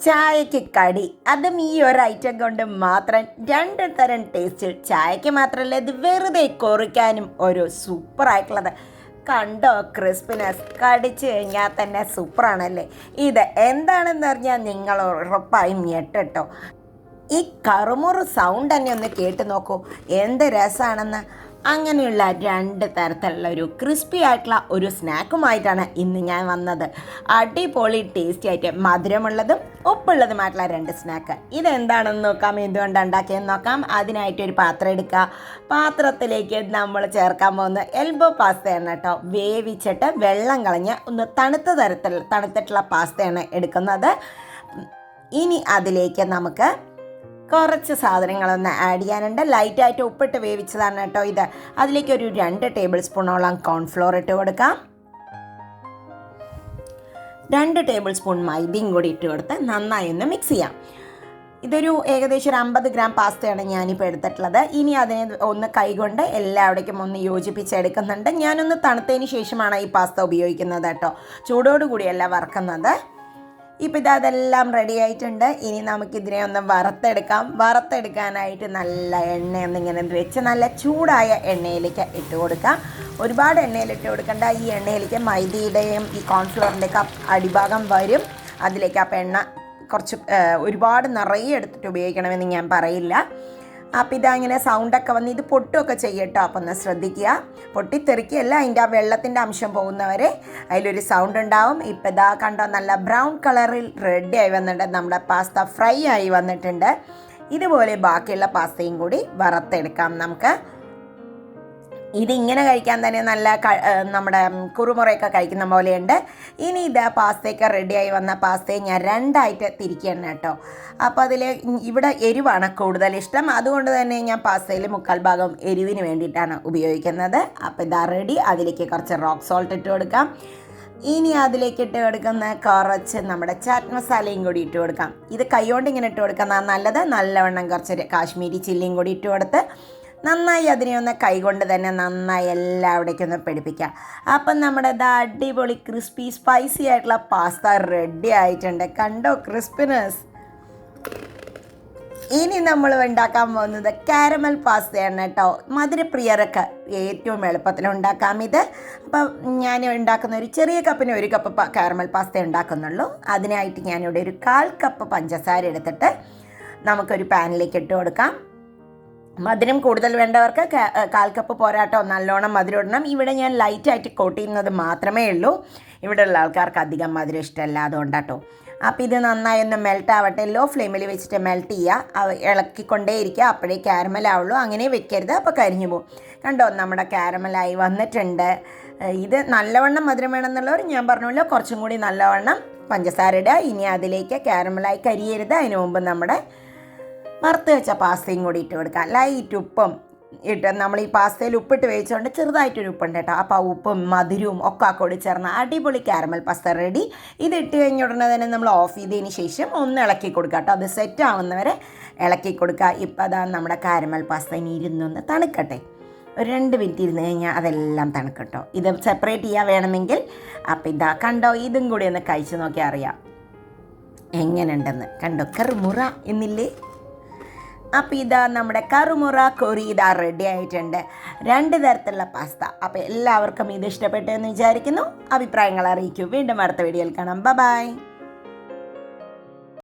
ചായക്ക് കടി, അതും ഈ ഒരു ഐറ്റം കൊണ്ട് മാത്രം 2 തരം ടേസ്റ്റ്. ചായക്ക് മാത്രമല്ല, ഇത് വെറുതെ കുറിക്കാനും ഒരു സൂപ്പറായിട്ടുള്ളത്. കണ്ടോ ക്രിസ്പിനെസ്, കടിച്ചു കഴിഞ്ഞാൽ തന്നെ സൂപ്പറാണല്ലേ. ഇത് എന്താണെന്ന് പറഞ്ഞാൽ നിങ്ങൾ ഉറപ്പായും ഞെട്ടോ. ഈ കറുമുറു സൗണ്ട് തന്നെ ഒന്ന് കേട്ട് നോക്കൂ, എന്ത് രസമാണെന്ന്. അങ്ങനെയുള്ള 2 തരത്തിലുള്ള ഒരു ക്രിസ്പി ആയിട്ടുള്ള ഒരു സ്നാക്കുമായിട്ടാണ് ഇന്ന് ഞാൻ വന്നത്. അടിപൊളി ടേസ്റ്റി ആയിട്ട് മധുരമുള്ളതും ഉപ്പുള്ളതുമായിട്ടുള്ള 2 സ്നാക്ക്. ഇതെന്താണെന്ന് നോക്കാം, എന്തുകൊണ്ടാണ് ഉണ്ടാക്കിയെന്ന് നോക്കാം. അതിനായിട്ടൊരു പാത്രം എടുക്കുക. പാത്രത്തിലേക്ക് നമ്മൾ ചേർക്കാൻ പോകുന്ന എൽബോ പാസ്തയാണ് കേട്ടോ. വേവിച്ചിട്ട് വെള്ളം കളഞ്ഞ് ഒന്ന് തണുത്തിട്ടുള്ള പാസ്തയാണ് എടുക്കുന്നത്. ഇനി അതിലേക്ക് നമുക്ക് കുറച്ച് സാധനങ്ങളൊന്ന് ആഡ് ചെയ്യാനുണ്ട്. ലൈറ്റായിട്ട് ഉപ്പിട്ട് വേവിച്ചതാണ് കേട്ടോ ഇത്. അതിലേക്ക് ഒരു 2 ടേബിൾ സ്പൂണോളം കോൺഫ്ലോർ ഇട്ട് കൊടുക്കാം. 2 ടേബിൾ സ്പൂൺ മൈദയും കൂടി ഇട്ട് കൊടുത്ത് നന്നായി ഒന്ന് മിക്സ് ചെയ്യാം. ഇതൊരു ഏകദേശം ഒരു 50 ഗ്രാം പാസ്തയാണ് ഞാനിപ്പോൾ എടുത്തിട്ടുള്ളത്. ഇനി അതിനെ ഒന്ന് കൈകൊണ്ട് എല്ലാവിടേക്കും ഒന്ന് യോജിപ്പിച്ചെടുക്കുന്നുണ്ട്. ഞാനൊന്ന് തണുത്തതിന് ശേഷമാണ് ഈ പാസ്ത ഉപയോഗിക്കുന്നത് കേട്ടോ, ചൂടോടുകൂടിയല്ല വറക്കുന്നത്. ഇപ്പം അതെല്ലാം റെഡി ആയിട്ടുണ്ട്. ഇനി നമുക്കിതിനെ ഒന്ന് വറുത്തെടുക്കാം. വറുത്തെടുക്കാനായിട്ട് നല്ല എണ്ണയൊന്നിങ്ങനെ വെച്ച് നല്ല ചൂടായ എണ്ണയിലേക്ക് ഇട്ട് കൊടുക്കാം. ഒരുപാട് എണ്ണയിലിട്ട് കൊടുക്കേണ്ട. ഈ എണ്ണയിലേക്ക് മൈദയുടെയും ഈ കോൺഫ്ലവറിൻ്റെയൊക്കെ അടിഭാഗം വരും. അതിലേക്ക് അപ്പം എണ്ണ കുറച്ച് ഒരുപാട് നിറയെ എടുത്തിട്ട് ഉപയോഗിക്കണമെന്ന് ഞാൻ പറയില്ല. അപ്പം ഇതങ്ങനെ സൗണ്ടൊക്കെ വന്ന് ഇത് പൊട്ടുമൊക്കെ ചെയ്യട്ടോ. അപ്പം ഒന്ന് ശ്രദ്ധിക്കുക, പൊട്ടിത്തെറിക്കുകയല്ല, അതിൻ്റെ ആ വെള്ളത്തിൻ്റെ അംശം പോകുന്നവരെ അതിലൊരു സൗണ്ട് ഉണ്ടാവും. ഇപ്പം ഇതാ കണ്ടോ, നല്ല ബ്രൗൺ കളറിൽ റെഡി ആയി വന്നിട്ടുണ്ട്. നമ്മുടെ പാസ്ത ഫ്രൈ ആയി വന്നിട്ടുണ്ട്. ഇതുപോലെ ബാക്കിയുള്ള പാസ്തയും കൂടി വറുത്തെടുക്കാം നമുക്ക്. ഇതിങ്ങനെ കഴിക്കാൻ തന്നെ നല്ല നമ്മുടെ കുറുമുറയൊക്കെ കഴിക്കുന്ന പോലെയുണ്ട്. ഇനി ഇത് പാസ്തയൊക്കെ റെഡിയായി വന്ന പാസ്തയെ ഞാൻ 2ആയിട്ട് തിരിക്കണം കേട്ടോ. അപ്പോൾ അതിൽ ഇവിടെ എരിവാണ് കൂടുതൽ ഇഷ്ടം, അതുകൊണ്ട് തന്നെ ഞാൻ പാസ്തയിൽ 3/4 ഭാഗം എരിവിന് വേണ്ടിയിട്ടാണ് ഉപയോഗിക്കുന്നത്. അപ്പോൾ ഇതാ റെഡി. അതിലേക്ക് കുറച്ച് റോക്ക് സോൾട്ട് ഇട്ട് കൊടുക്കാം. ഇനി അതിലേക്ക് ഇട്ട് കൊടുക്കുന്ന കുറച്ച് നമ്മുടെ ചാറ്റ് മസാലയും കൂടി ഇട്ട് കൊടുക്കാം. ഇത് കൈകൊണ്ട് ഇങ്ങനെ ഇട്ട് കൊടുക്കുന്നതാണ് നല്ലത്. നല്ലവണ്ണം കുറച്ച് കാശ്മീരി ചില്ലിയും കൂടി ഇട്ട് കൊടുത്ത് നന്നായി അതിനെ ഒന്ന് കൈകൊണ്ട് തന്നെ നന്നായി എല്ലാവിടേക്കും ഒന്ന് പിടിപ്പിക്കുക. അപ്പം നമ്മുടെ അടിപൊളി ക്രിസ്പി സ്പൈസി ആയിട്ടുള്ള പാസ്ത റെഡി ആയിട്ടുണ്ട്. കണ്ടോ ക്രിസ്പിനെസ്. ഇനി നമ്മൾ ഉണ്ടാക്കാൻ പോകുന്നത് കാരമൽ പാസ്തയാണ് കേട്ടോ. മധുരപ്രിയരൊക്കെ ഏറ്റവും എളുപ്പത്തിൽ ഉണ്ടാക്കാം ഇത്. അപ്പം ഞാൻ ഉണ്ടാക്കുന്ന ഒരു ചെറിയ കപ്പിന് 1 കപ്പ് കാരമൽ പാസ്ത ഉണ്ടാക്കുന്നുള്ളൂ. അതിനായിട്ട് ഞാനിവിടെ ഒരു 1/4 കപ്പ് പഞ്ചസാര എടുത്തിട്ട് നമുക്കൊരു പാനിലേക്ക് ഇട്ട് കൊടുക്കാം. മധുരം കൂടുതൽ വേണ്ടവർക്ക് 1/4 കപ്പ് പോരാട്ടോ, നല്ലോണം മധുരം ഇടണം. ഇവിടെ ഞാൻ ലൈറ്റായിട്ട് കോട്ട് ചെയ്യുന്നത് മാത്രമേ ഉള്ളൂ. ഇവിടെ ഉള്ള ആൾക്കാർക്ക് അധികം മധുരം ഇഷ്ടമല്ല, അതുകൊണ്ടാട്ടോ. അപ്പോൾ ഇത് നന്നായി ഒന്ന് മെൽറ്റ് ആവട്ടെ. ലോ ഫ്ലെയിമിൽ വെച്ചിട്ട് മെൽറ്റ് ചെയ്യുക, ഇളക്കിക്കൊണ്ടേ ഇരിക്കുക. അപ്പോഴേ കാരമലാവുള്ളൂ, അങ്ങനെ വെക്കരുത്, അപ്പോൾ കരിഞ്ഞു പോകും. കണ്ടോ, നമ്മുടെ കാരമലായി വന്നിട്ടുണ്ട്. ഇത് നല്ലവണ്ണം മധുരം വേണമെന്നുള്ളവർ ഞാൻ പറഞ്ഞല്ലോ കുറച്ചും കൂടി നല്ലവണ്ണം പഞ്ചസാര ഇടുക. ഇനി അതിലേക്ക് കാരമലായി കരിയരുത്. അതിന് മുമ്പ് നമ്മുടെ വറുത്ത് വെച്ച പാസ്തയും കൂടി ഇട്ട് കൊടുക്കുക. ലൈറ്റ് ഉപ്പും ഇട്ട്, നമ്മൾ ഈ പാസ്തയിൽ ഉപ്പിട്ട് വേവിച്ചുകൊണ്ട് ചെറുതായിട്ടൊരു ഉപ്പുണ്ട് കേട്ടോ. അപ്പോൾ ആ ഉപ്പും മധുരവും ഒക്കെ കൂടി ചേർന്ന് അടിപൊളി കാരമൽ പാസ്ത റെഡി. ഇത് ഇട്ട് കഴിഞ്ഞ ഉടനെ തന്നെ നമ്മൾ ഓഫ് ചെയ്തതിന് ശേഷം ഒന്ന് ഇളക്കി കൊടുക്കുക കേട്ടോ. അത് സെറ്റ് ആവുന്നവരെ ഇളക്കി കൊടുക്കുക. ഇപ്പോൾ അതാ നമ്മുടെ കാരമൽ പാസ്ത ഇനി ഇരുന്നൊന്ന് തണുക്കട്ടെ. ഒരു 2 മിനിറ്റ് ഇരുന്ന് കഴിഞ്ഞാൽ അതെല്ലാം തണുക്കട്ടോ. ഇത് സെപ്പറേറ്റ് ചെയ്യാൻ വേണമെങ്കിൽ. അപ്പോൾ ഇതാ കണ്ടോ, ഇതും കൂടി ഒന്ന് കഴിച്ച് നോക്കിയാൽ അറിയാം എങ്ങനെയുണ്ടെന്ന്. കണ്ടോ, കറുമുറ എന്നില്ലേ. അപ്പോൾ ഇതാ നമ്മുടെ കറുമുറ കൊറി ഇതാ റെഡി ആയിട്ടുണ്ട്. 2 തരത്തിലുള്ള പാസ്ത. അപ്പോൾ എല്ലാവർക്കും ഇത് ഇഷ്ടപ്പെട്ടു എന്ന് വിചാരിക്കുന്നു. അഭിപ്രായങ്ങൾ അറിയിക്കൂ. വീണ്ടും അടുത്ത വീഡിയോയിൽ കാണാം. ബൈ.